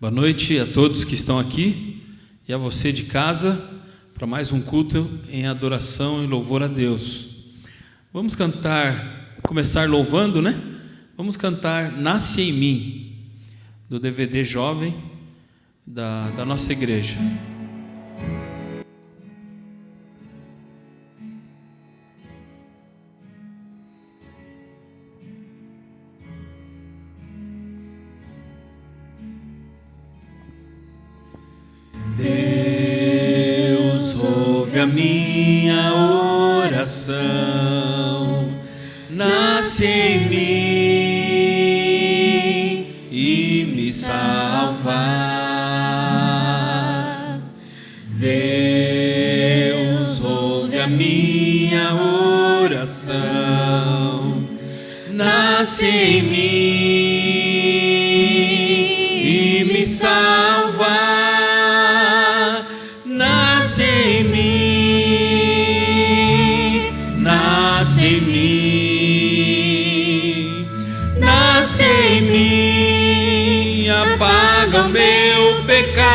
Boa noite a todos que estão aqui e a você de casa para mais um culto em adoração e louvor a Deus. Vamos começar louvando, né? Vamos cantar Nasce em Mim, do DVD Jovem da nossa igreja. Deus ouve a minha oração, nasce em mim e me salva. Deus ouve a minha oração, nasce em mim e me salva. Nasce em mim, nasce em mim, nasce em mim, apaga o meu pecado.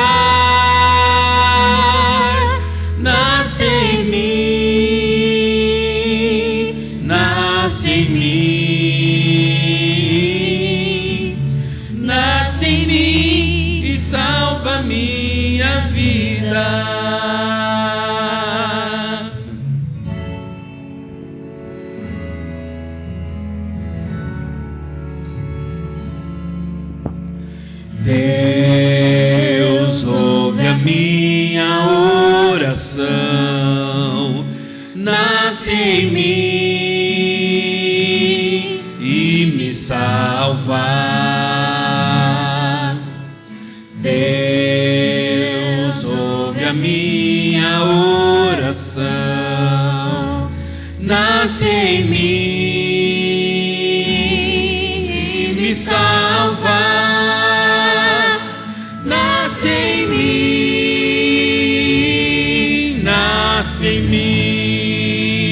Nasce em mim, nasce em mim, nasce em mim e salva minha vida. Deus ouve a minha oração, nasce em mim e me salva. Deus ouve a minha oração, nasce em mim e me salva. Nasce em mim, nasce em mim,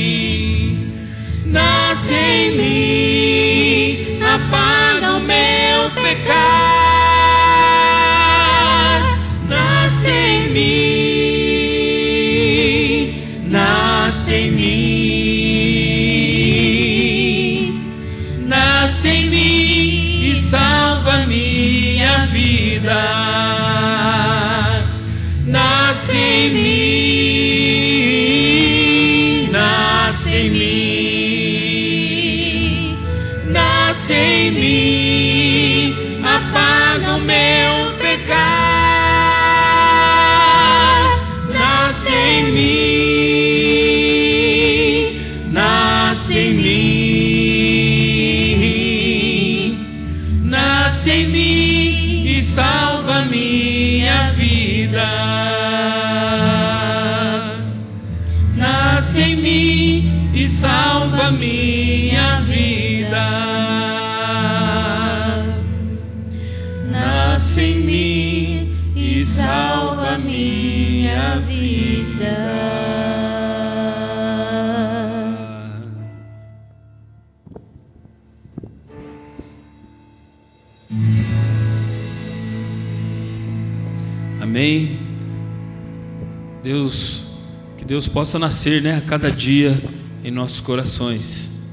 nasce em mim, apaga o meu pecado. Nasce em mim, nasce em mim, nasce em mim e salva minha vida. Nasce em mim, nasce em mim, nasce em mim, apaga o meu pecado. Nasce em mim, nasce em mim, nasce em mim e salva minha vida. Nasce em mim e salva minha vida. Nasce em mim e salva minha vida. Amém. Que Deus possa nascer, né, a cada dia em nossos corações.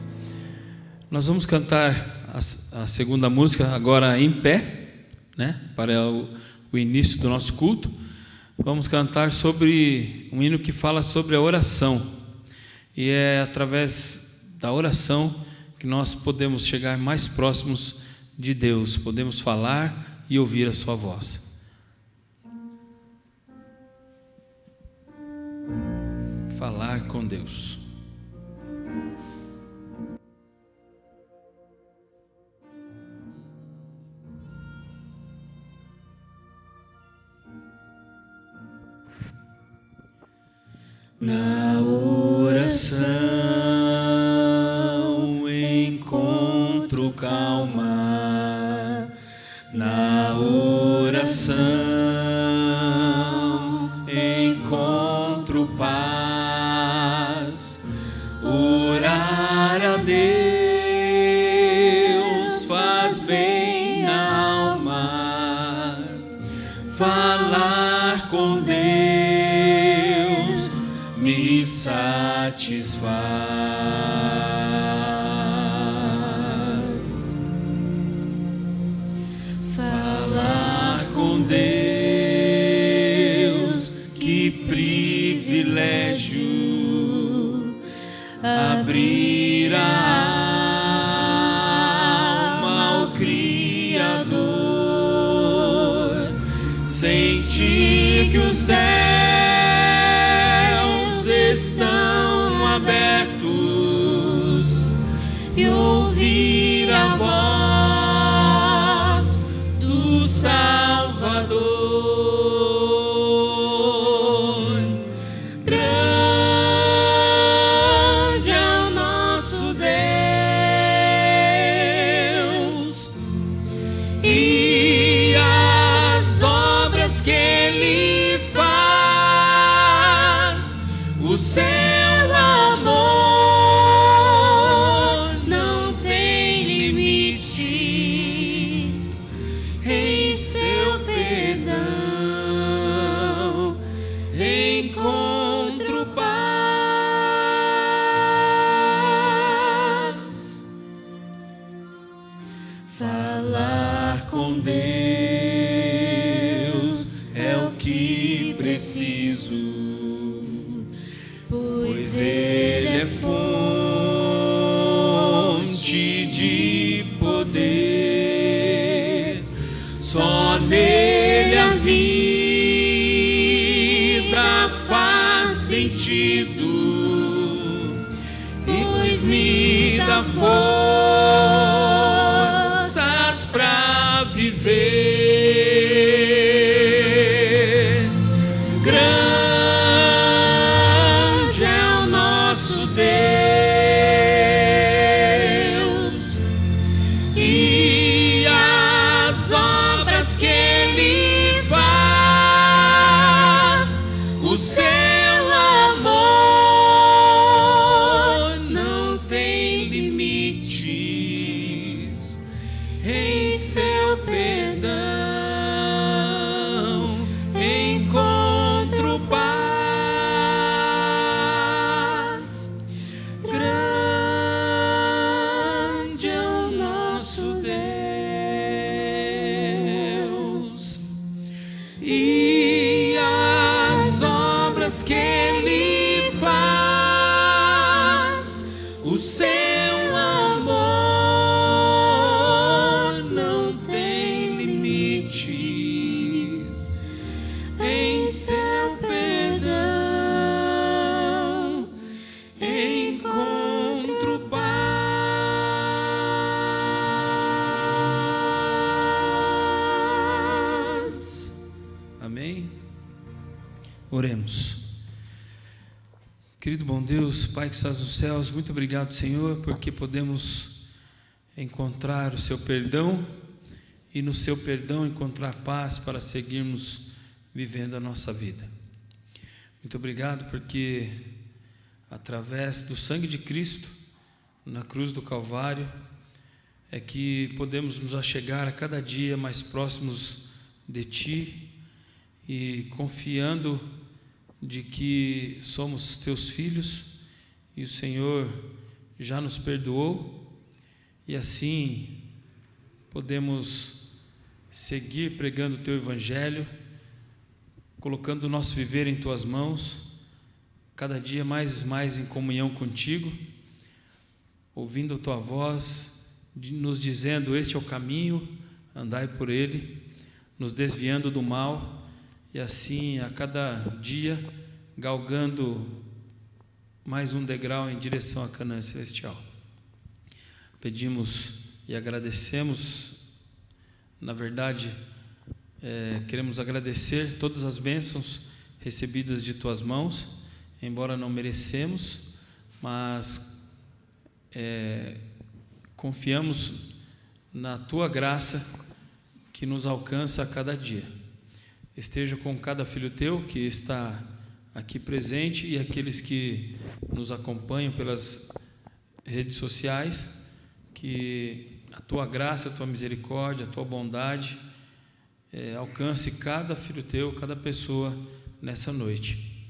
Nós vamos cantar a segunda música agora em pé, né, para o início do nosso culto. Vamos cantar sobre um hino que fala sobre a oração. E é através da oração que nós podemos chegar mais próximos de Deus, podemos falar e ouvir a sua voz. Falar com Deus. Na oração encontro calma, na oração encontro paz. Orar a Deus faz bem na alma, Falar com Deus me satisfaz. Falar com Deus, que privilégio, abrir a alma ao Criador, sentir que os céus estão abertos e ouvir a voz do Salvador. Grande é o nosso Deus e as obras que Ele faz, o seu amor não tem limites, em seu perdão encontro paz. Falar com Deus é o que preciso, pois Ele é fonte de poder. Só nele a vida faz sentido, pois me dá forças pra viver. Grande é o nosso Deus e as obras que Ele faz, o seu amor não tem limites, em seu perdão encontro paz. Grande é o nosso Deus e as obras que Ele faz, o seu amor não tem limites, em seu perdão encontro paz. Amém? Oremos. Querido bom Deus, Pai que estás nos céus, muito obrigado, Senhor, porque podemos encontrar o seu perdão e no seu perdão encontrar paz para seguirmos vivendo a nossa vida. Muito obrigado porque através do sangue de Cristo na cruz do Calvário é que podemos nos achegar a cada dia mais próximos de Ti e confiando de que somos Teus filhos e o Senhor já nos perdoou e assim podemos seguir pregando o Teu Evangelho, colocando o nosso viver em Tuas mãos, cada dia mais em comunhão contigo, ouvindo a Tua voz, nos dizendo: este é o caminho, andai por ele, nos desviando do mal, e assim a cada dia galgando mais um degrau em direção à Canaã celestial. Pedimos e agradecemos, na verdade, queremos agradecer todas as bênçãos recebidas de Tuas mãos, embora não merecemos, mas confiamos na Tua graça que nos alcança a cada dia. Esteja com cada filho Teu que está aqui presente e aqueles que nos acompanham pelas redes sociais, que a Tua graça, a Tua misericórdia, a Tua bondade alcance cada filho teu, cada pessoa nessa noite.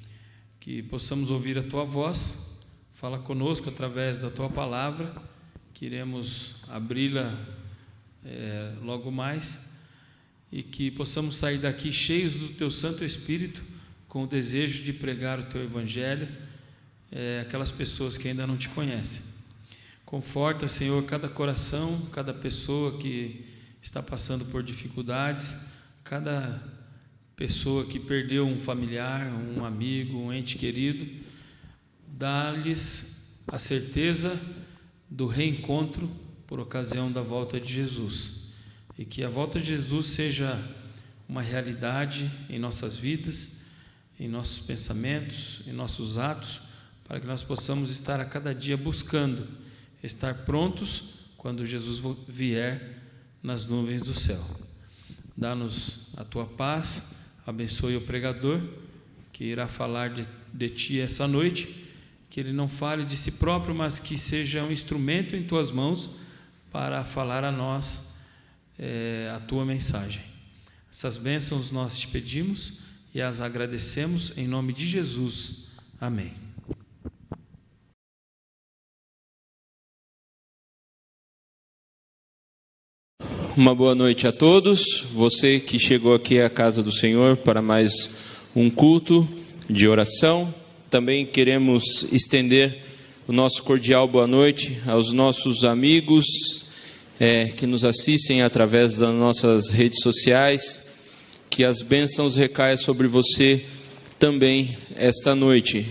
Que possamos ouvir a tua voz, fala conosco através da tua palavra, que iremos abri-la logo mais, e que possamos sair daqui cheios do teu Santo Espírito, com o desejo de pregar o teu Evangelho, aquelas pessoas que ainda não te conhecem. Conforta, Senhor, cada coração, cada pessoa que está passando por dificuldades, cada pessoa que perdeu um familiar, um amigo, um ente querido. Dá-lhes a certeza do reencontro por ocasião da volta de Jesus, e que a volta de Jesus seja uma realidade em nossas vidas, em nossos pensamentos, em nossos atos, para que nós possamos estar a cada dia buscando estar prontos quando Jesus vier nas nuvens do céu. Dá-nos a tua paz, abençoe o pregador que irá falar de ti essa noite, que ele não fale de si próprio, mas que seja um instrumento em tuas mãos para falar a nós a tua mensagem. Essas bênçãos nós te pedimos e as agradecemos em nome de Jesus. Amém. Uma boa noite a todos, você que chegou aqui à casa do Senhor para mais um culto de oração. Também queremos estender o nosso cordial boa noite aos nossos amigos que nos assistem através das nossas redes sociais. Que as bênçãos recaiam sobre você também esta noite.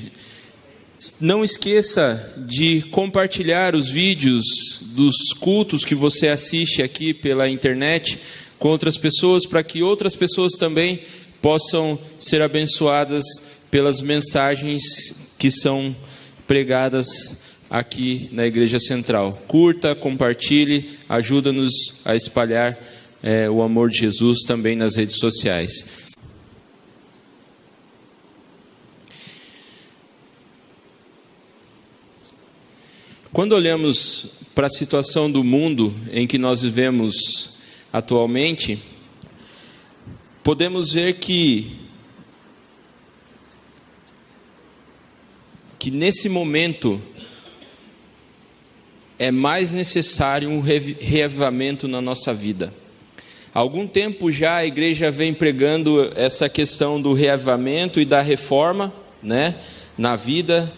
Não esqueça de compartilhar os vídeos dos cultos que você assiste aqui pela internet com outras pessoas, para que outras pessoas também possam ser abençoadas pelas mensagens que são pregadas aqui na Igreja Central. Curta, compartilhe, ajuda-nos a espalhar o amor de Jesus também nas redes sociais. Quando olhamos para a situação do mundo em que nós vivemos atualmente, podemos ver que nesse momento é mais necessário um reavivamento na nossa vida. Há algum tempo já a igreja vem pregando essa questão do reavivamento e da reforma, na vida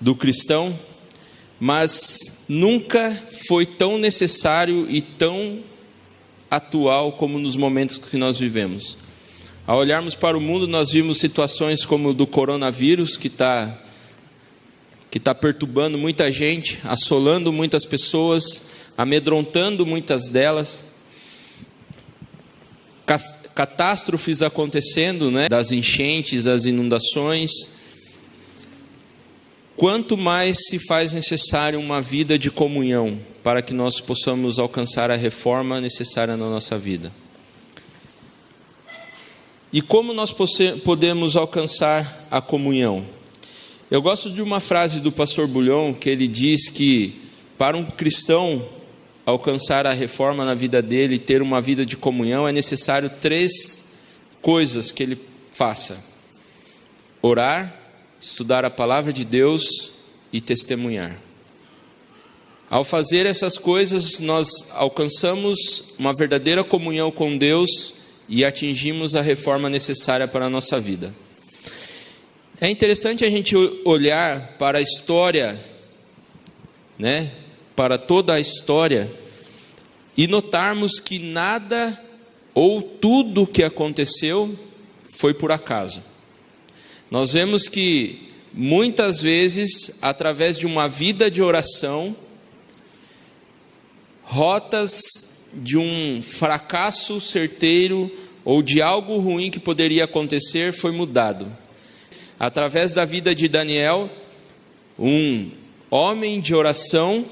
do cristão, mas nunca foi tão necessário e tão atual como nos momentos que nós vivemos. Ao olharmos para o mundo, nós vimos situações como o do coronavírus, que está perturbando muita gente, assolando muitas pessoas, amedrontando muitas delas. Catástrofes acontecendo, das enchentes, das inundações. Quanto mais se faz necessário uma vida de comunhão para que nós possamos alcançar a reforma necessária na nossa vida. E como nós podemos alcançar a comunhão? Eu gosto de uma frase do pastor Bulhon, que ele diz que para um cristão alcançar a reforma na vida dele, ter uma vida de comunhão, é necessário 3 coisas que ele faça: orar, estudar a palavra de Deus e testemunhar. Ao fazer essas coisas, nós alcançamos uma verdadeira comunhão com Deus e atingimos a reforma necessária para a nossa vida. É interessante a gente olhar para a história, para toda a história, e notarmos que nada ou tudo o que aconteceu foi por acaso. Nós vemos que muitas vezes, através de uma vida de oração, rotas de um fracasso certeiro ou de algo ruim que poderia acontecer foi mudado. Através da vida de Daniel, um homem de oração,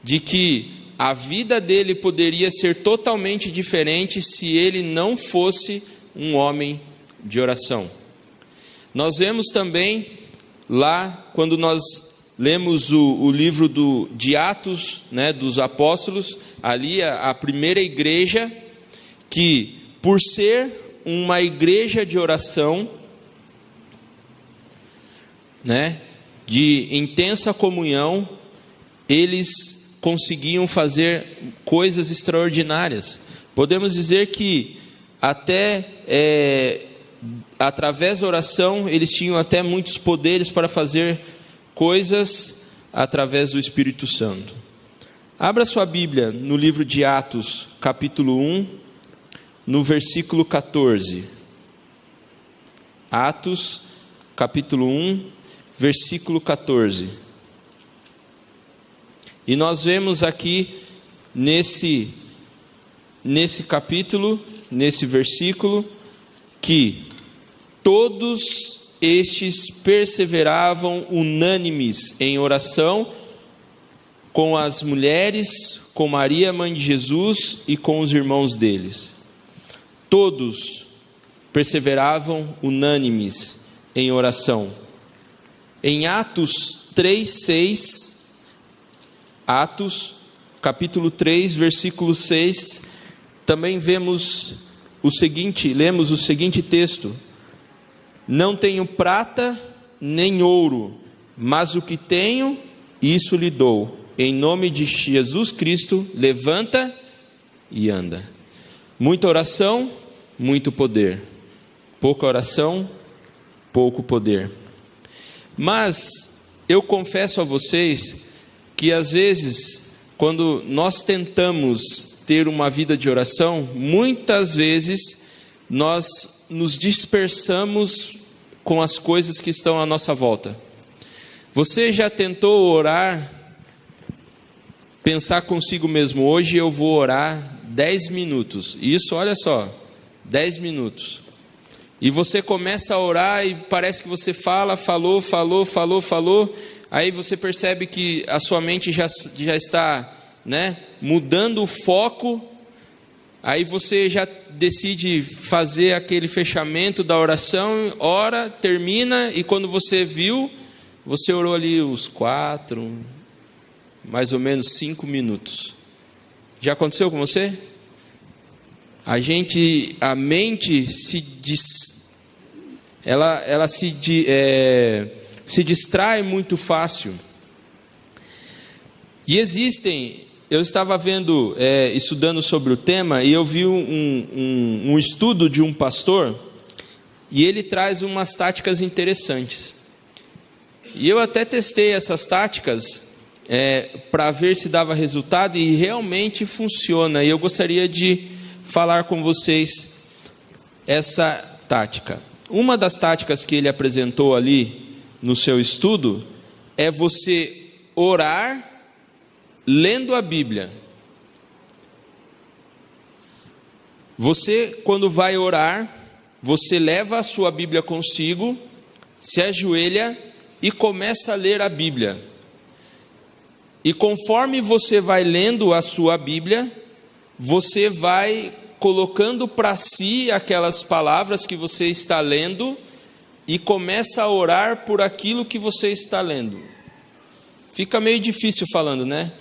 de que a vida dele poderia ser totalmente diferente se ele não fosse um homem de oração. Nós vemos também lá, quando nós lemos o livro de Atos, dos apóstolos, ali a primeira igreja, que por ser uma igreja de oração, né, de intensa comunhão, eles conseguiam fazer coisas extraordinárias. Podemos dizer que até através da oração eles tinham até muitos poderes para fazer coisas através do Espírito Santo. Abra sua Bíblia no livro de Atos, capítulo 1, no versículo 14. Atos, capítulo 1, versículo 14. E nós vemos aqui nesse capítulo, nesse versículo, que todos estes perseveravam unânimes em oração com as mulheres, com Maria, mãe de Jesus, e com os irmãos deles. Todos perseveravam unânimes em oração. Em Atos 3:6, Atos, capítulo 3, versículo 6, também lemos o seguinte texto: não tenho prata nem ouro, mas o que tenho, isso lhe dou. Em nome de Jesus Cristo, levanta e anda. Muita oração, muito poder. Pouca oração, pouco poder. Mas eu confesso a vocês que às vezes, quando nós tentamos ter uma vida de oração, muitas vezes nós nos dispersamos com as coisas que estão à nossa volta. Você já tentou orar, pensar consigo mesmo: hoje eu vou orar 10 minutos. Isso, olha só, 10 minutos. E você começa a orar e parece que você falou. Aí você percebe que a sua mente já está, né, mudando o foco. Aí você já decide fazer aquele fechamento da oração, ora, termina, e quando você viu, você orou ali os 4, mais ou menos 5 minutos. Já aconteceu com você? A mente se distrai muito fácil. E eu estava estudando sobre o tema, e eu vi um estudo de um pastor, e ele traz umas táticas interessantes. E eu até testei essas táticas para ver se dava resultado, e realmente funciona. E eu gostaria de falar com vocês essa tática. Uma das táticas que ele apresentou ali no seu estudo é você orar lendo a Bíblia. Você, quando vai orar, você leva a sua Bíblia consigo, se ajoelha e começa a ler a Bíblia. E conforme você vai lendo a sua Bíblia, você vai colocando para si aquelas palavras que você está lendo e começa a orar por aquilo que você está lendo. Fica meio difícil falando, né?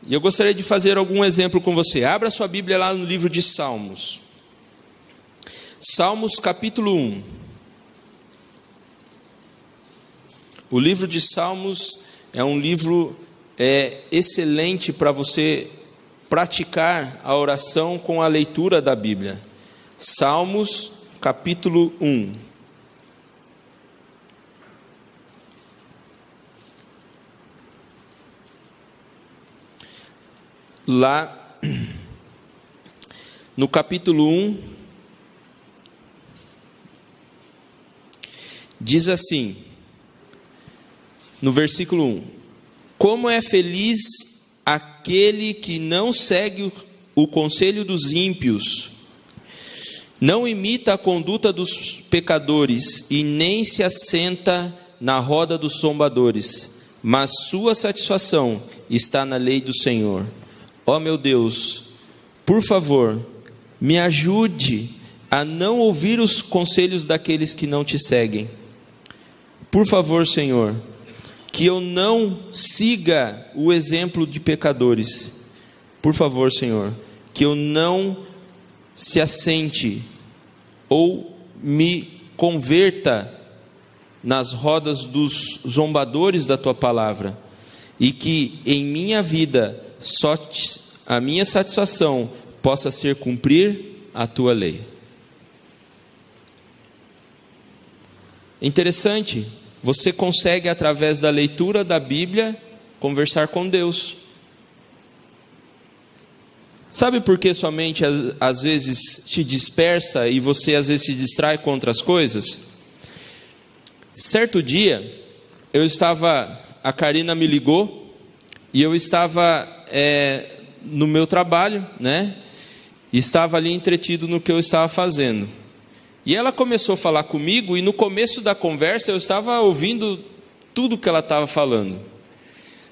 E eu gostaria de fazer algum exemplo com você. Abra sua Bíblia lá no livro de Salmos. Salmos capítulo 1. O livro de Salmos é um livro excelente para você praticar a oração com a leitura da Bíblia. Salmos capítulo 1. Lá no capítulo 1, diz assim, no versículo 1: como é feliz aquele que não segue o conselho dos ímpios, não imita a conduta dos pecadores e nem se assenta na roda dos zombadores, mas sua satisfação está na lei do Senhor. Ó meu Deus, por favor, me ajude a não ouvir os conselhos daqueles que não te seguem. Por favor, Senhor, que eu não siga o exemplo de pecadores. Por favor, Senhor, que eu não se assente ou me converta nas rodas dos zombadores da tua palavra, e que em minha vida só a minha satisfação possa ser cumprir a tua lei. Interessante, você consegue através da leitura da Bíblia conversar com Deus. Sabe por que sua mente às vezes te dispersa e você às vezes se distrai com outras coisas? Certo dia, a Karina me ligou e eu estava no meu trabalho, né? E estava ali entretido no que eu estava fazendo. E ela começou a falar comigo e no começo da conversa eu estava ouvindo tudo que ela estava falando.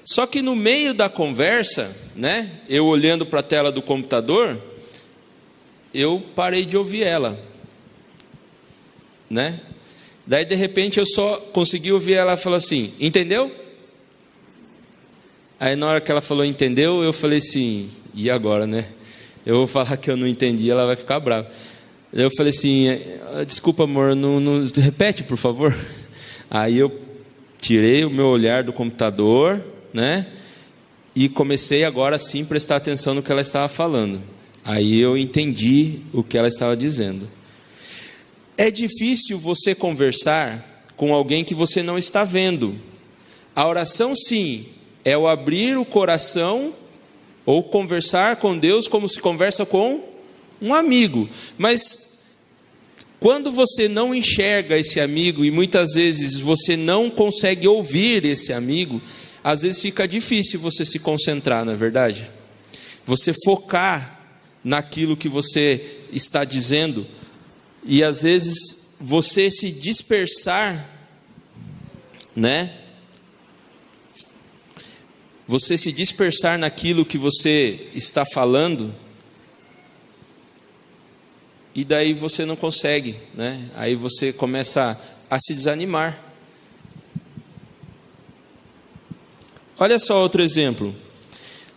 Só que no meio da conversa, né, eu olhando para a tela do computador, eu parei de ouvir ela, né? Daí de repente eu só consegui ouvir ela falar assim: entendeu? Aí na hora que ela falou entendeu, eu falei assim: e agora, né? Eu vou falar que eu não entendi, ela vai ficar brava. Eu falei assim: desculpa amor, não repete por favor. Aí eu tirei o meu olhar do computador, né? E comecei agora sim a prestar atenção no que ela estava falando. Aí eu entendi o que ela estava dizendo. É difícil você conversar com alguém que você não está vendo. A oração sim, é o abrir o coração ou conversar com Deus como se conversa com um amigo. Mas quando você não enxerga esse amigo e muitas vezes você não consegue ouvir esse amigo, às vezes fica difícil você se concentrar, não é verdade? Você focar naquilo que você está dizendo e às vezes você se dispersar, né? Você se dispersar naquilo que você está falando, e daí você não consegue, né? Aí você começa a se desanimar. Olha só outro exemplo.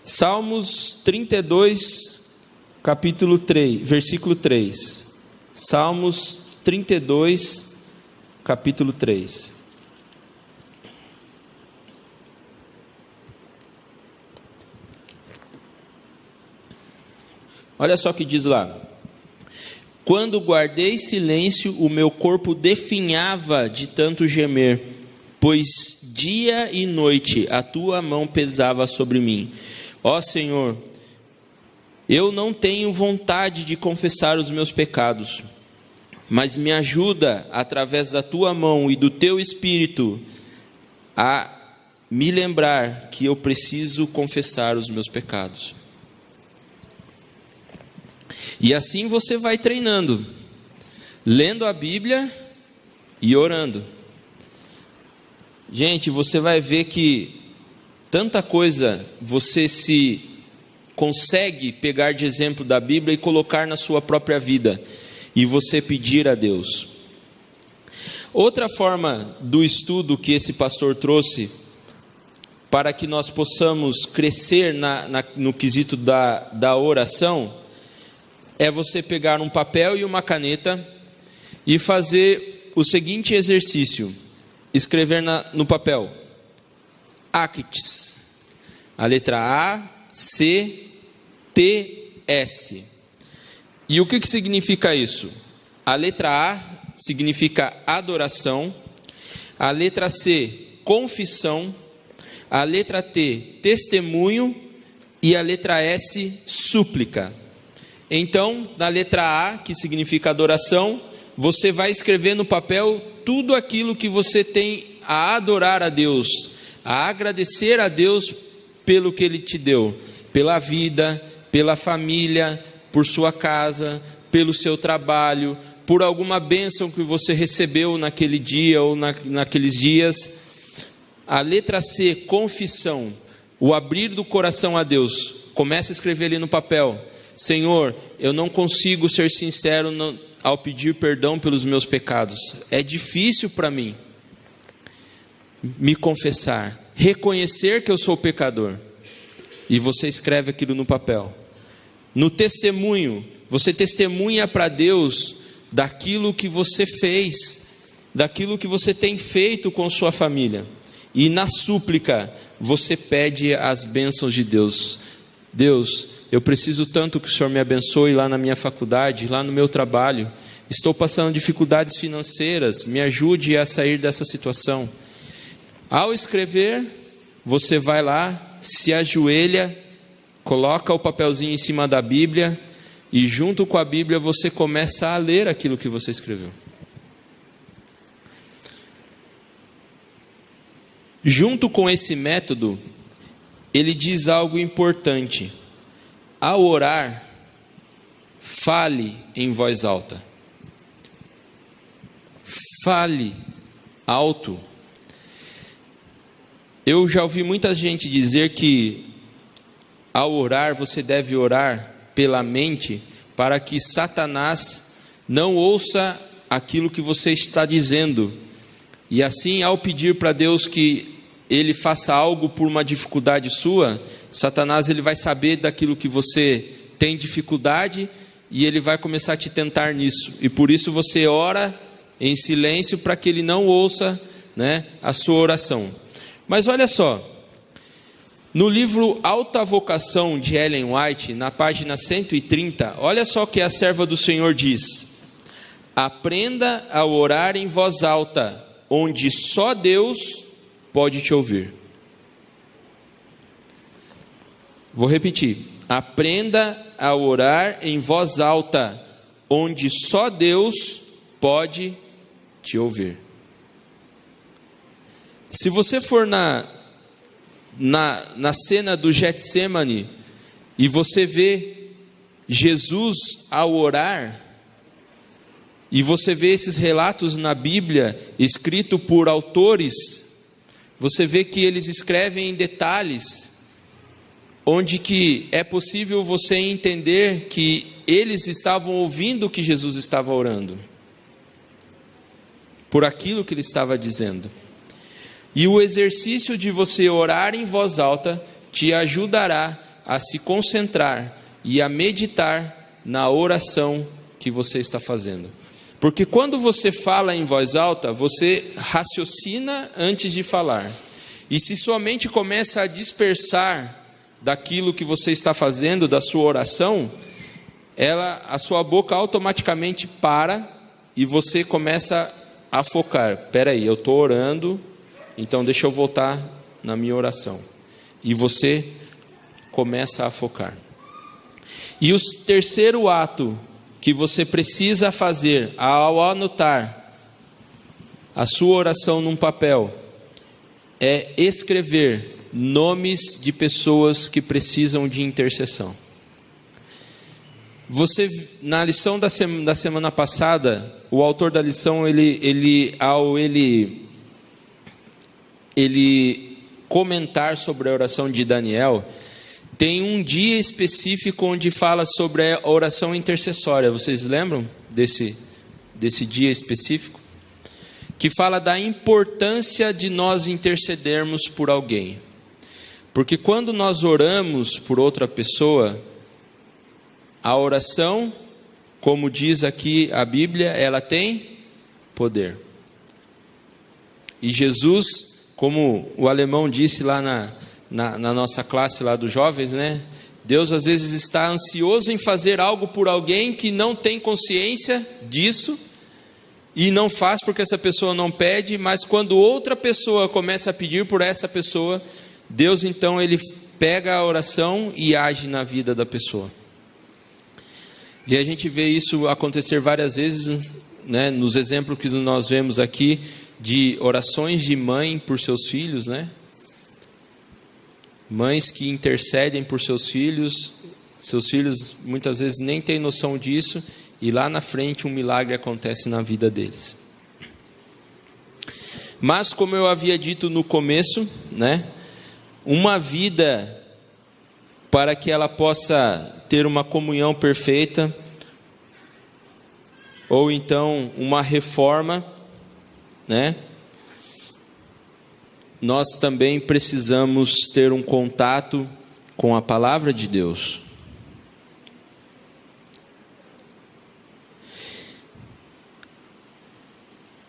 Salmos 32, capítulo 3, versículo 3. Salmos 32, capítulo 3. Olha só o que diz lá: quando guardei silêncio, o meu corpo definhava de tanto gemer, pois dia e noite a tua mão pesava sobre mim. Ó Senhor, eu não tenho vontade de confessar os meus pecados, mas me ajuda através da tua mão e do teu Espírito a me lembrar que eu preciso confessar os meus pecados. E assim você vai treinando, lendo a Bíblia e orando. Gente, você vai ver que tanta coisa você se consegue pegar de exemplo da Bíblia e colocar na sua própria vida, e você pedir a Deus. Outra forma do estudo que esse pastor trouxe, para que nós possamos crescer no quesito da oração, é você pegar um papel e uma caneta e fazer o seguinte exercício: escrever no papel Acts, a letra A, C, T, S. E o que significa isso? A letra A significa adoração, a letra C, confissão, a letra T, testemunho, e a letra S, súplica. Então, na letra A, que significa adoração, você vai escrever no papel tudo aquilo que você tem a adorar a Deus, a agradecer a Deus pelo que Ele te deu, pela vida, pela família, por sua casa, pelo seu trabalho, por alguma bênção que você recebeu naquele dia ou naqueles dias. A letra C, confissão, o abrir do coração a Deus. Começa a escrever ali no papel: Senhor, eu não consigo ser sincero ao pedir perdão pelos meus pecados. É difícil para mim me confessar, reconhecer que eu sou pecador. E você escreve aquilo no papel. No testemunho, você testemunha para Deus daquilo que você fez, daquilo que você tem feito com sua família. E na súplica, você pede as bênçãos de Deus. Deus, eu preciso tanto que o Senhor me abençoe lá na minha faculdade, lá no meu trabalho. Estou passando dificuldades financeiras, me ajude a sair dessa situação. Ao escrever, você vai lá, se ajoelha, coloca o papelzinho em cima da Bíblia e junto com a Bíblia você começa a ler aquilo que você escreveu. Junto com esse método, ele diz algo importante. Ao orar, fale em voz alta. Fale alto. Eu já ouvi muita gente dizer que ao orar, você deve orar pela mente para que Satanás não ouça aquilo que você está dizendo. E assim, ao pedir para Deus que Ele faça algo por uma dificuldade sua, Satanás ele vai saber daquilo que você tem dificuldade e ele vai começar a te tentar nisso. E por isso você ora em silêncio para que ele não ouça, né, a sua oração. Mas olha só, no livro Alta Vocação de Ellen White, na página 130, olha só o que a serva do Senhor diz: aprenda a orar em voz alta, onde só Deus pode te ouvir. Vou repetir: aprenda a orar em voz alta, onde só Deus pode te ouvir. Se você for na cena do Getsemane e você vê Jesus ao orar, e você vê esses relatos na Bíblia, escrito por autores, você vê que eles escrevem em detalhes, onde que é possível você entender que eles estavam ouvindo o que Jesus estava orando, por aquilo que ele estava dizendo. E o exercício de você orar em voz alta te ajudará a se concentrar e a meditar na oração que você está fazendo. Porque quando você fala em voz alta, você raciocina antes de falar. E se sua mente começa a dispersar daquilo que você está fazendo, da sua oração, a sua boca automaticamente para e você começa a focar. Espera aí, eu estou orando, então deixa eu voltar na minha oração. E você começa a focar. E o terceiro ato que você precisa fazer ao anotar a sua oração num papel é escrever nomes de pessoas que precisam de intercessão. Você, na lição da semana passada, o autor da lição, ele comentar sobre a oração de Daniel, tem um dia específico onde fala sobre a oração intercessória. Vocês lembram desse dia específico? Que fala da importância de nós intercedermos por alguém. Porque quando nós oramos por outra pessoa, a oração, como diz aqui a Bíblia, ela tem poder. E Jesus, como o alemão disse lá na nossa classe lá dos jovens, né? Deus às vezes está ansioso em fazer algo por alguém que não tem consciência disso e não faz porque essa pessoa não pede, mas quando outra pessoa começa a pedir por essa pessoa, Deus então ele pega a oração e age na vida da pessoa. E a gente vê isso acontecer várias vezes, né, nos exemplos que nós vemos aqui de orações de mãe por seus filhos, né? Mães que intercedem por seus filhos muitas vezes nem têm noção disso, e lá na frente um milagre acontece na vida deles. Mas como eu havia dito no começo, né, uma vida, para que ela possa ter uma comunhão perfeita, ou então uma reforma, né, nós também precisamos ter um contato com a palavra de Deus.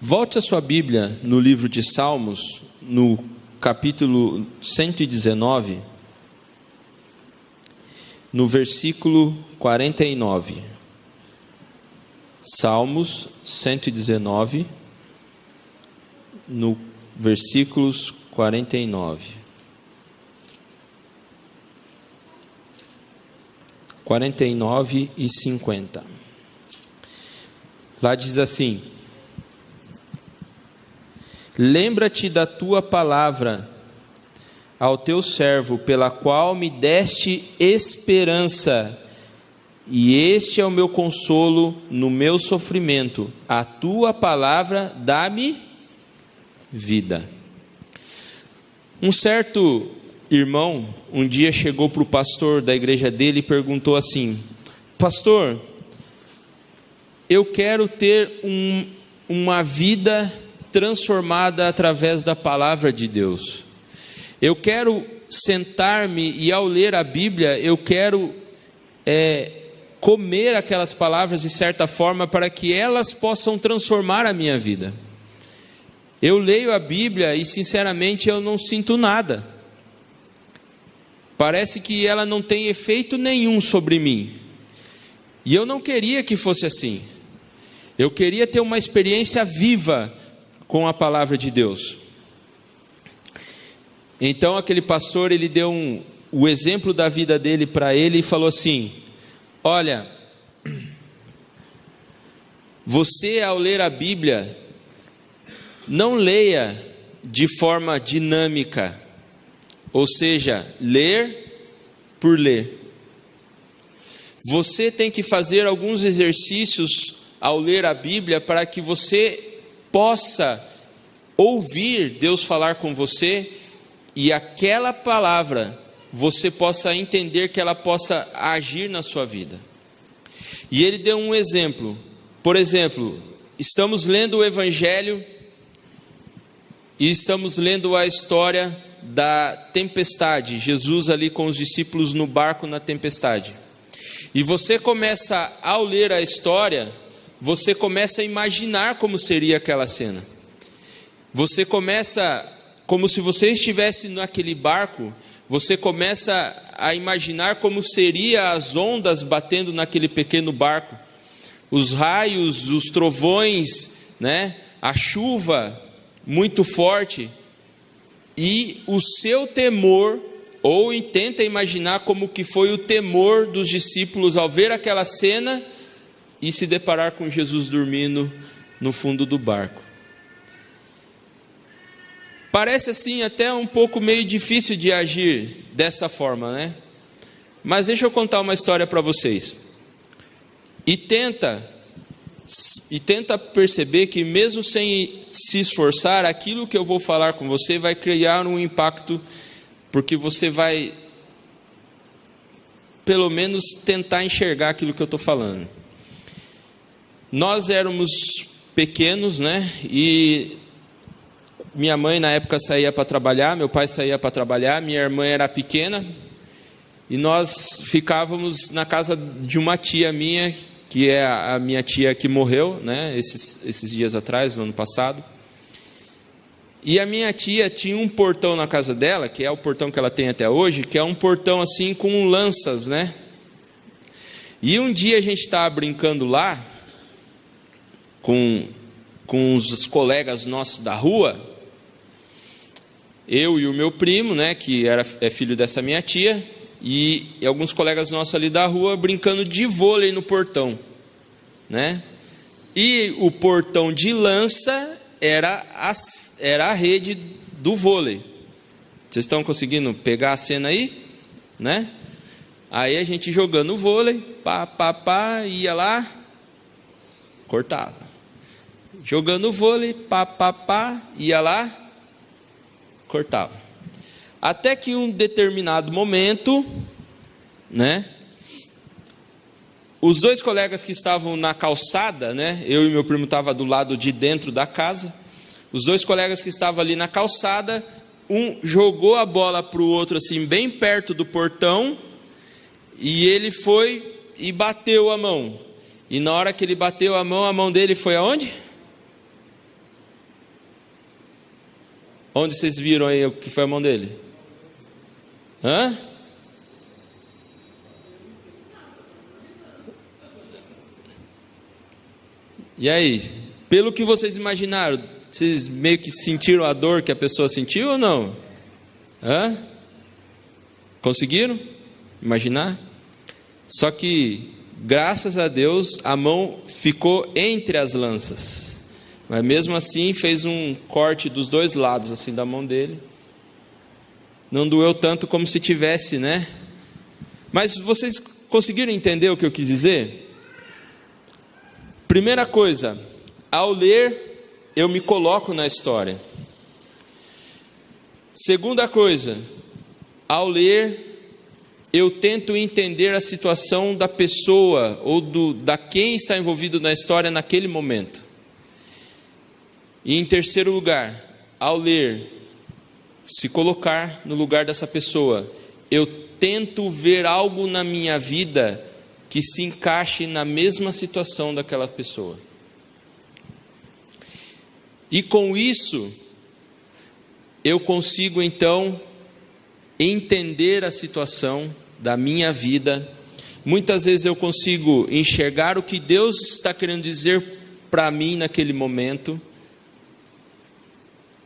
Volte a sua Bíblia no livro de Salmos, no capítulo 119, no versículo 49. Salmos 119, no versículos 49. 49 e 50. Lá diz assim: lembra-te da tua palavra ao teu servo, pela qual me deste esperança, e este é o meu consolo no meu sofrimento. A tua palavra dá-me vida. Um certo irmão um dia chegou para o pastor da igreja dele e perguntou assim: pastor, eu quero ter uma vida transformada através da palavra de Deus. Eu quero sentar-me e, ao ler a Bíblia, eu quero comer aquelas palavras de certa forma para que elas possam transformar a minha vida. Eu leio a Bíblia e, sinceramente, eu não sinto nada. Parece que ela não tem efeito nenhum sobre mim. E eu não queria que fosse assim. Eu queria ter uma experiência viva com a palavra de Deus. Então aquele pastor, ele deu o exemplo da vida dele para ele e falou assim: olha, você, ao ler a Bíblia, não leia de forma dinâmica, ou seja, ler por ler. Você tem que fazer alguns exercícios ao ler a Bíblia para que você possa ouvir Deus falar com você e aquela palavra você possa entender que ela possa agir na sua vida. E ele deu um exemplo. Por exemplo, estamos lendo o Evangelho e estamos lendo a história da tempestade, Jesus ali com os discípulos no barco na tempestade. E você começa, ao ler a história, você começa a imaginar como seria aquela cena. Você começa, como se você estivesse naquele barco, você começa a imaginar como seria as ondas batendo naquele pequeno barco, os raios, os trovões, né? A chuva muito forte, e o seu temor, ou tenta imaginar como que foi o temor dos discípulos ao ver aquela cena e se deparar com Jesus dormindo no fundo do barco. Parece assim até um pouco meio difícil de agir dessa forma, né? Mas deixa eu contar uma história para vocês. E tenta perceber que mesmo sem se esforçar, aquilo que eu vou falar com você vai criar um impacto, porque você vai pelo menos tentar enxergar aquilo que eu estou falando. Nós éramos pequenos, né? E minha mãe na época saía para trabalhar, meu pai saía para trabalhar, minha irmã era pequena, e nós ficávamos na casa de uma tia minha, que é a minha tia que morreu, né? Esses dias atrás, no ano passado. E a minha tia tinha um portão na casa dela, que é o portão que ela tem até hoje, que é um portão assim com lanças, né? E um dia a gente estava brincando lá, com os colegas nossos da rua, eu e o meu primo, né, que é filho dessa minha tia, e alguns colegas nossos ali da rua brincando de vôlei no portão, né? E o portão de lança era a rede do vôlei. Vocês estão conseguindo pegar a cena aí, né? Aí a gente jogando vôlei, ia lá, cortava. Jogando vôlei, ia lá, cortava. Até que em um determinado momento, né, os dois colegas que estavam na calçada, né, eu e meu primo estavam do lado de dentro da casa, os dois colegas que estavam ali na calçada, um jogou a bola para o outro assim, bem perto do portão, e ele foi e bateu a mão. E na hora que ele bateu a mão dele foi aonde? Onde vocês viram aí o que foi a mão dele? Hã? E aí? Pelo que vocês imaginaram, vocês meio que sentiram a dor que a pessoa sentiu ou não? Hã? Conseguiram imaginar? Só que, graças a Deus, a mão ficou entre as lanças. Mas mesmo assim fez um corte dos dois lados assim da mão dele. Não doeu tanto como se tivesse, né? Mas vocês conseguiram entender o que eu quis dizer? Primeira coisa, ao ler, eu me coloco na história. Segunda coisa, ao ler, eu tento entender a situação da pessoa ou da quem está envolvido na história naquele momento. E em terceiro lugar, ao ler, se colocar no lugar dessa pessoa, eu tento ver algo na minha vida que se encaixe na mesma situação daquela pessoa. E com isso, eu consigo então entender a situação da minha vida. Muitas vezes eu consigo enxergar o que Deus está querendo dizer para mim naquele momento.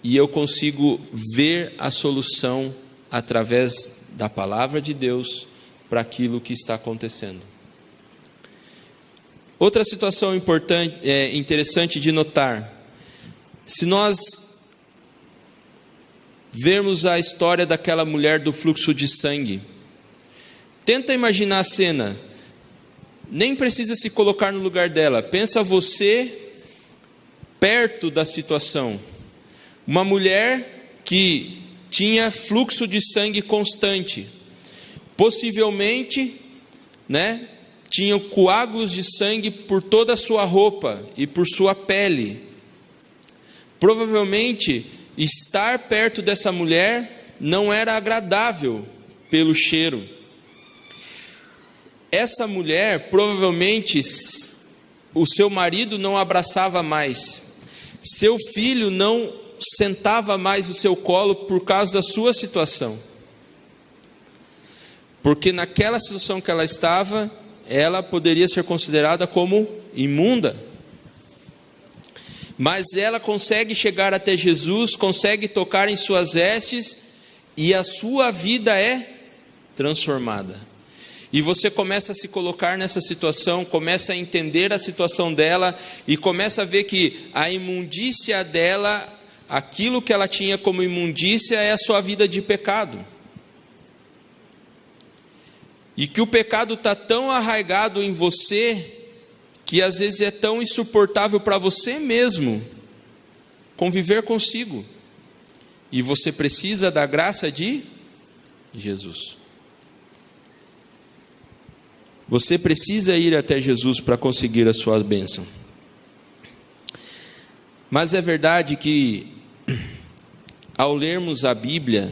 E eu consigo ver a solução através da palavra de Deus para aquilo que está acontecendo. Outra situação interessante de notar. Se nós vermos a história daquela mulher do fluxo de sangue, tenta imaginar a cena. Nem precisa se colocar no lugar dela. Pensa você perto da situação. Uma mulher que tinha fluxo de sangue constante, possivelmente, né, tinham coágulos de sangue por toda a sua roupa e por sua pele. Provavelmente, estar perto dessa mulher não era agradável pelo cheiro. Essa mulher, provavelmente, o seu marido não abraçava mais, seu filho não sentava mais no seu colo por causa da sua situação, porque naquela situação que ela estava, ela poderia ser considerada como imunda. Mas ela consegue chegar até Jesus, consegue tocar em suas vestes, e a sua vida é transformada. E você começa a se colocar nessa situação, começa a entender a situação dela, e começa a ver que a imundícia dela, aquilo que ela tinha como imundícia, é a sua vida de pecado. E que o pecado está tão arraigado em você, que às vezes é tão insuportável para você mesmo conviver consigo. E você precisa da graça de Jesus. Você precisa ir até Jesus para conseguir a sua bênção. Mas é verdade que, ao lermos a Bíblia,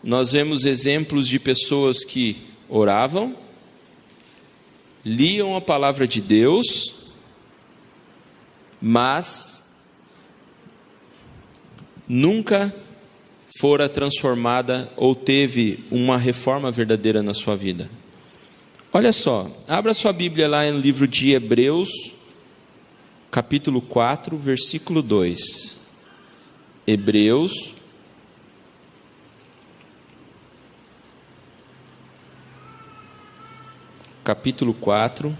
nós vemos exemplos de pessoas que oravam, liam a palavra de Deus, mas nunca fora transformada ou teve uma reforma verdadeira na sua vida. Olha só, abra sua Bíblia lá no livro de Hebreus, capítulo 4, versículo 2. Hebreus, capítulo 4,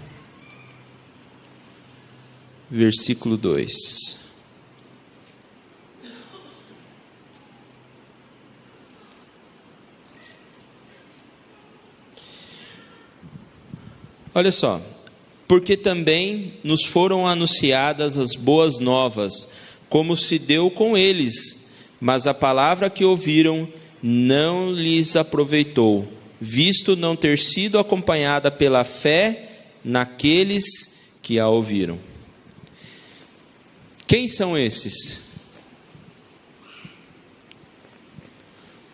versículo 2. Olha só, porque também nos foram anunciadas as boas novas, como se deu com eles, mas a palavra que ouviram não lhes aproveitou, visto não ter sido acompanhada pela fé naqueles que a ouviram. Quem são esses?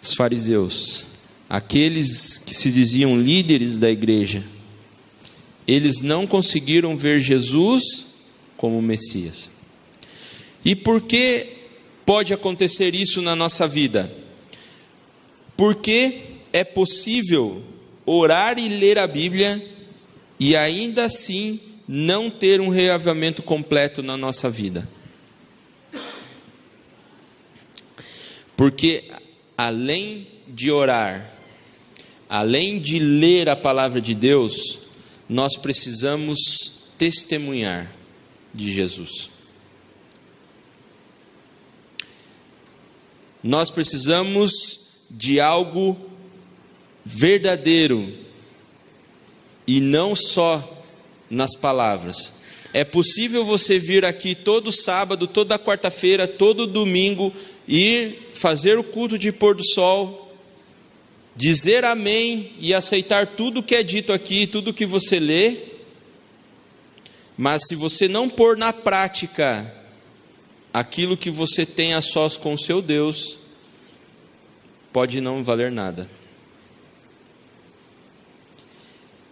Os fariseus, aqueles que se diziam líderes da igreja. Eles não conseguiram ver Jesus como Messias. E por que pode acontecer isso na nossa vida? Porque é possível orar e ler a Bíblia e ainda assim não ter um reavivamento completo na nossa vida. Porque além de orar, além de ler a palavra de Deus, nós precisamos testemunhar de Jesus. Nós precisamos de algo verdadeiro e não só nas palavras. É possível você vir aqui todo sábado, toda quarta-feira, todo domingo, ir fazer o culto de pôr do sol, dizer amém e aceitar tudo que é dito aqui, tudo que você lê, mas se você não pôr na prática aquilo que você tem a sós com o seu Deus, pode não valer nada.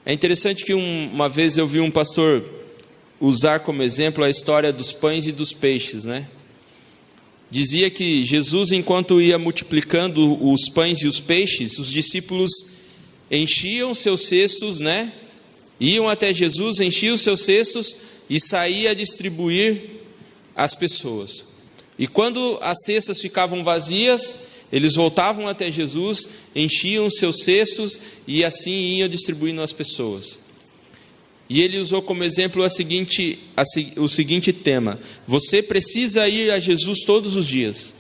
É interessante que uma vez eu vi um pastor usar como exemplo a história dos pães e dos peixes, né? Dizia que Jesus, enquanto ia multiplicando os pães e os peixes, os discípulos enchiam seus cestos, né? Iam até Jesus, enchiam seus cestos e saía a distribuir às pessoas. E quando as cestas ficavam vazias, eles voltavam até Jesus, enchiam seus cestos e assim iam distribuindo às pessoas. E ele usou como exemplo o seguinte tema: você precisa ir a Jesus todos os dias,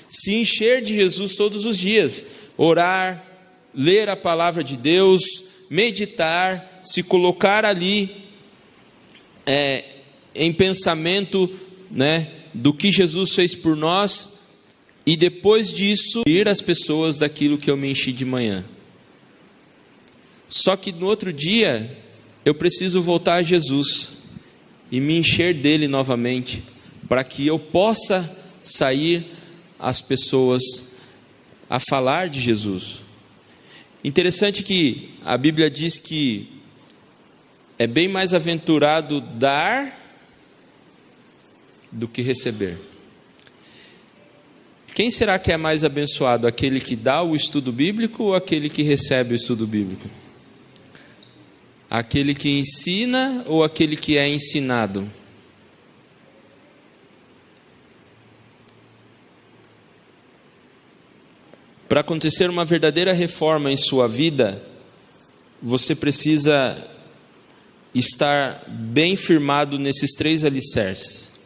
se encher de Jesus todos os dias, orar, ler a palavra de Deus, meditar, se colocar ali em pensamento, né, do que Jesus fez por nós, e depois disso, ir às pessoas daquilo que eu me enchi de manhã. Só que no outro dia, eu preciso voltar a Jesus e me encher dele novamente, para que eu possa sair às pessoas a falar de Jesus. Interessante que a Bíblia diz que é bem mais aventurado dar do que receber. Quem será que é mais abençoado? Aquele que dá o estudo bíblico ou aquele que recebe o estudo bíblico? Aquele que ensina ou aquele que é ensinado? Para acontecer uma verdadeira reforma em sua vida, você precisa estar bem firmado nesses 3 alicerces: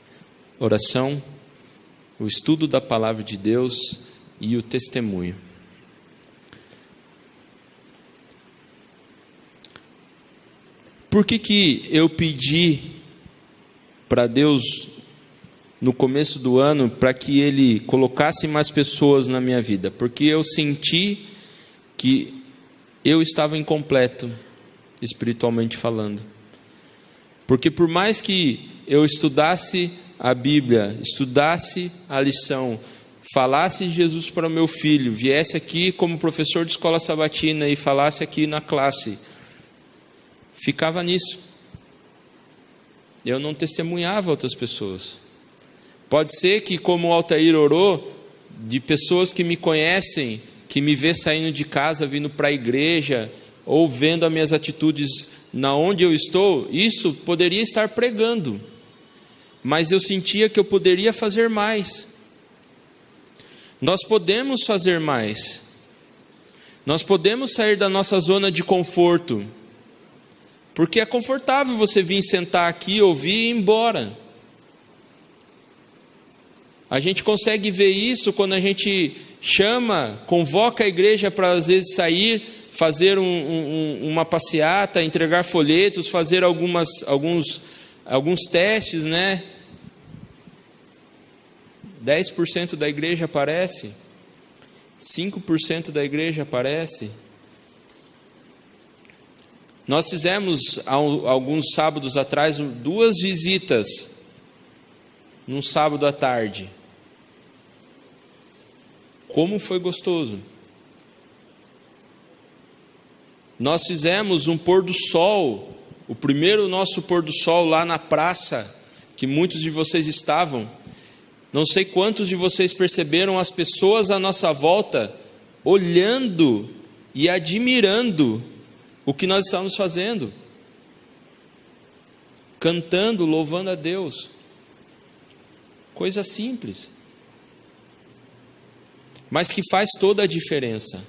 oração, o estudo da palavra de Deus e o testemunho. Por que eu pedi para Deus no começo do ano para que Ele colocasse mais pessoas na minha vida? Porque eu senti que eu estava incompleto, espiritualmente falando. Porque por mais que eu estudasse a Bíblia, estudasse a lição, falasse de Jesus para o meu filho, viesse aqui como professor de escola sabatina e falasse aqui na classe, ficava nisso. Eu não testemunhava outras pessoas. Pode ser que, como o Altair orou, de pessoas que me conhecem, que me vê saindo de casa, vindo para a igreja, ou vendo as minhas atitudes na onde eu estou, isso poderia estar pregando. Mas eu sentia que eu poderia fazer mais. Nós podemos fazer mais. Nós podemos sair da nossa zona de conforto. Porque é confortável você vir sentar aqui, ouvir e ir embora. A gente consegue ver isso quando a gente chama, convoca a igreja para às vezes sair, fazer uma passeata, entregar folhetos, fazer alguns testes, né? 10% da igreja aparece, 5% da igreja aparece. Nós fizemos alguns sábados atrás 2 visitas, num sábado à tarde. Como foi gostoso. Nós fizemos um pôr do sol, o primeiro nosso pôr do sol lá na praça, que muitos de vocês estavam, Não sei quantos de vocês perceberam as pessoas à nossa volta olhando e admirando o que nós estamos fazendo, cantando, louvando a Deus. Coisa simples, mas que faz toda a diferença.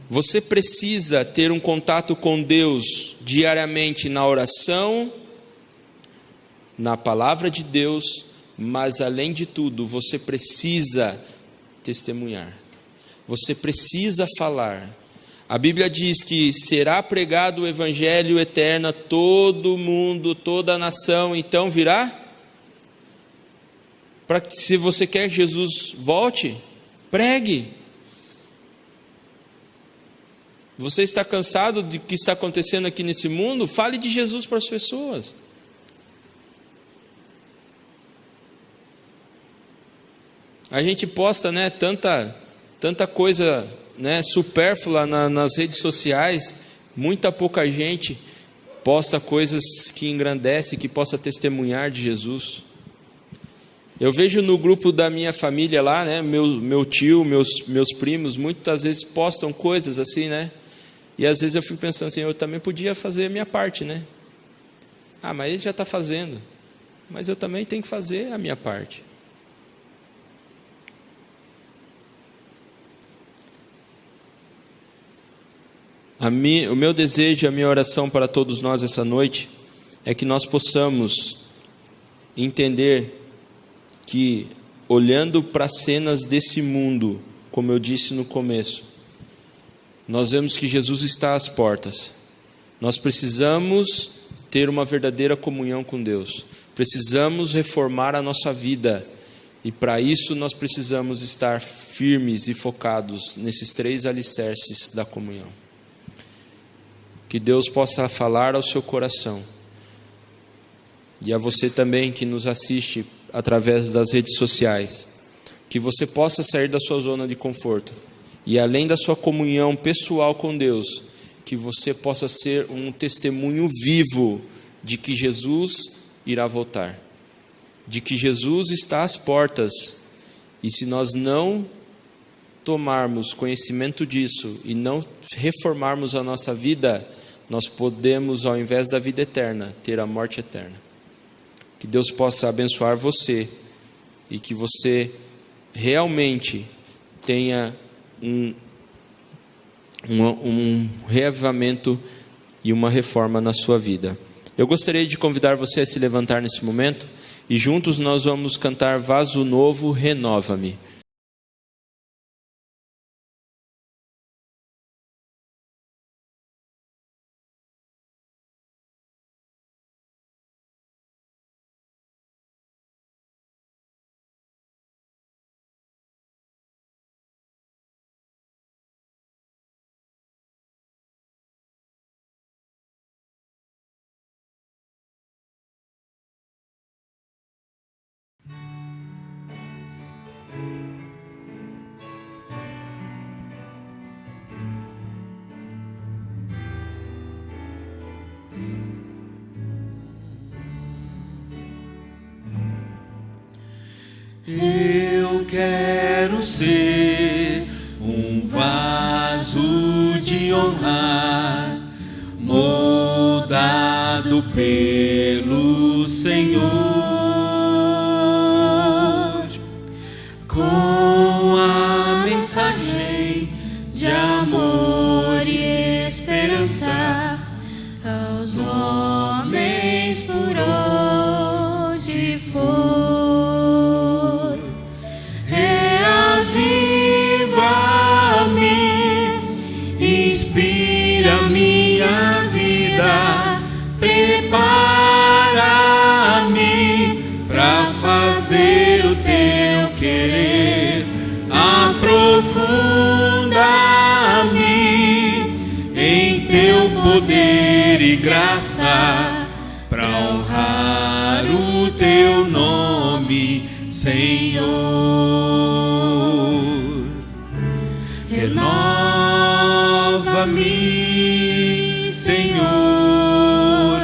Você precisa ter um contato com Deus diariamente na oração, na palavra de Deus, mas além de tudo, você precisa testemunhar. Você precisa falar. A Bíblia diz que será pregado o evangelho eterno a todo mundo, toda a nação, então virá? Para que, se você quer que Jesus volte, pregue. Você está cansado do que está acontecendo aqui nesse mundo? Fale de Jesus para as pessoas. A gente posta, né, tanta coisa, né, supérflua nas redes sociais. Muita pouca gente posta coisas que engrandecem, que possa testemunhar de Jesus. Eu vejo no grupo da minha família lá, né, meu tio, meus primos, muitas vezes postam coisas assim, né? E às vezes eu fico pensando assim, eu também podia fazer a minha parte, né? Ah, mas ele já está fazendo. Mas eu também tenho que fazer a minha parte. O meu desejo, a minha oração para todos nós essa noite é que nós possamos entender que, olhando para as cenas desse mundo, como eu disse no começo, nós vemos que Jesus está às portas. Nós precisamos ter uma verdadeira comunhão com Deus. Precisamos reformar a nossa vida. E para isso nós precisamos estar firmes e focados nesses 3 alicerces da comunhão. Que Deus possa falar ao seu coração. E a você também que nos assiste através das redes sociais. Que você possa sair da sua zona de conforto. E além da sua comunhão pessoal com Deus, que você possa ser um testemunho vivo de que Jesus irá voltar. De que Jesus está às portas. E se nós não tomarmos conhecimento disso e não reformarmos a nossa vida, nós podemos, ao invés da vida eterna, ter a morte eterna. Que Deus possa abençoar você e que você realmente tenha um reavivamento e uma reforma na sua vida. Eu gostaria de convidar você a se levantar nesse momento e juntos nós vamos cantar Vaso Novo, Renova-me. Eu quero ser um vaso de honra, moldado pelo Senhor, com a mensagem de amor e esperança aos homens por onde for. Inspira minha vida, prepara-me para fazer o teu querer, aprofunda-me em teu poder e graça, para honrar o teu nome, Senhor. Renova-me, Senhor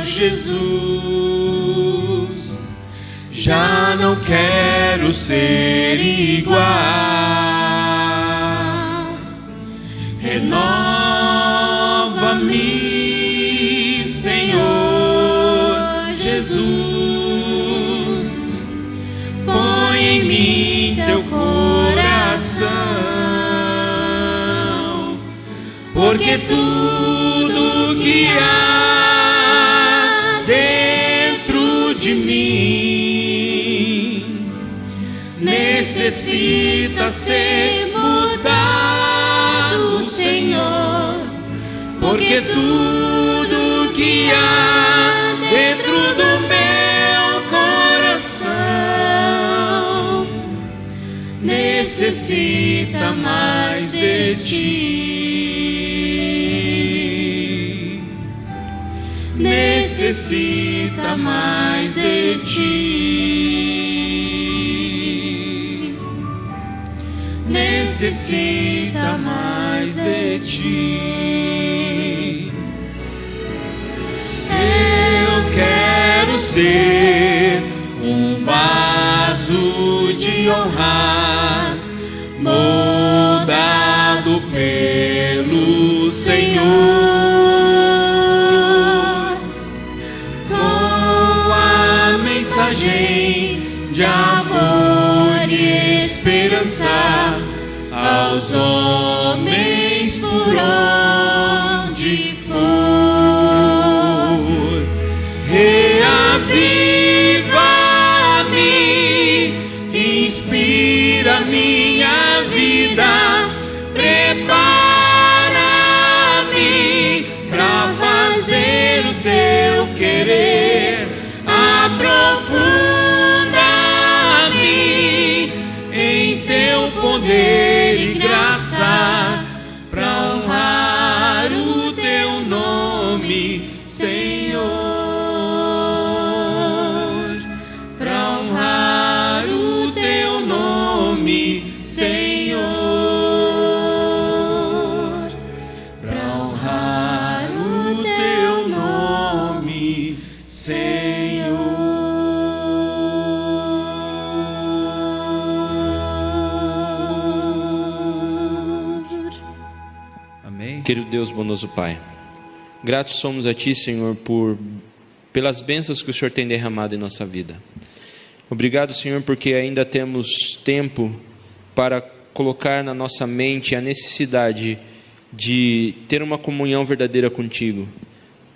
Jesus. Já não quero quero ser igual. Renova-me, Senhor Jesus. Põe em mim teu coração, porque tudo que há dentro de mim necessita ser mudado, Senhor, porque tudo que há dentro do meu coração necessita mais de ti, necessita mais de ti, necessita mais de ti. Eu quero ser um vaso de honra, moldado pelo Senhor, com a mensagem de amor e esperança aos homens por onde for. Reaviva-me, inspira minha vida, prepara-me para fazer o teu querer, aprofunda-me em teu poder e graça, para honrar o teu nome, Senhor, para honrar o teu nome, Senhor, para honrar o teu nome, Senhor. Amém. Querido Deus, bondoso Pai, gratos somos a Ti, Senhor, pelas bênçãos que o Senhor tem derramado em nossa vida. Obrigado, Senhor, porque ainda temos tempo para colocar na nossa mente a necessidade de ter uma comunhão verdadeira contigo,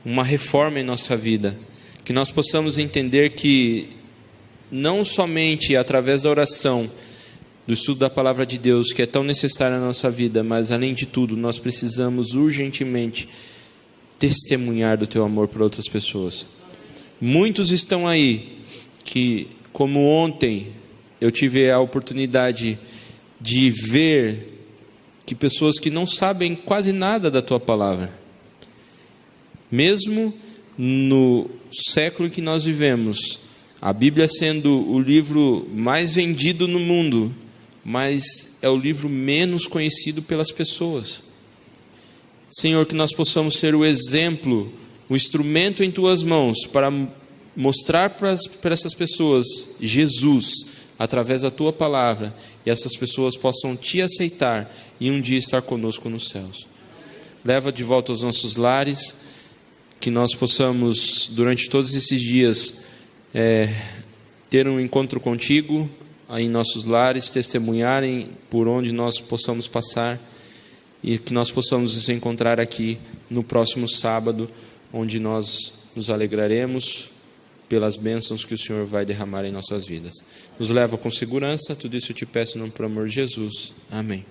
uma reforma em nossa vida, que nós possamos entender que não somente através da oração, do estudo da Palavra de Deus, que é tão necessária na nossa vida, mas além de tudo, nós precisamos urgentemente testemunhar do Teu amor para outras pessoas. Muitos estão aí que, como ontem, eu tive a oportunidade de ver que pessoas que não sabem quase nada da Tua Palavra, mesmo no século em que nós vivemos, a Bíblia sendo o livro mais vendido no mundo, mas é o livro menos conhecido pelas pessoas. Senhor, que nós possamos ser o exemplo, o instrumento em Tuas mãos para mostrar para essas pessoas Jesus através da Tua Palavra, e essas pessoas possam Te aceitar e um dia estar conosco nos céus. Leva de volta aos nossos lares, que nós possamos durante todos esses dias ter um encontro contigo em nossos lares, testemunharem por onde nós possamos passar, e que nós possamos nos encontrar aqui no próximo sábado, onde nós nos alegraremos pelas bênçãos que o Senhor vai derramar em nossas vidas. Nos leva com segurança, tudo isso eu te peço no nome do amor de Jesus. Amém.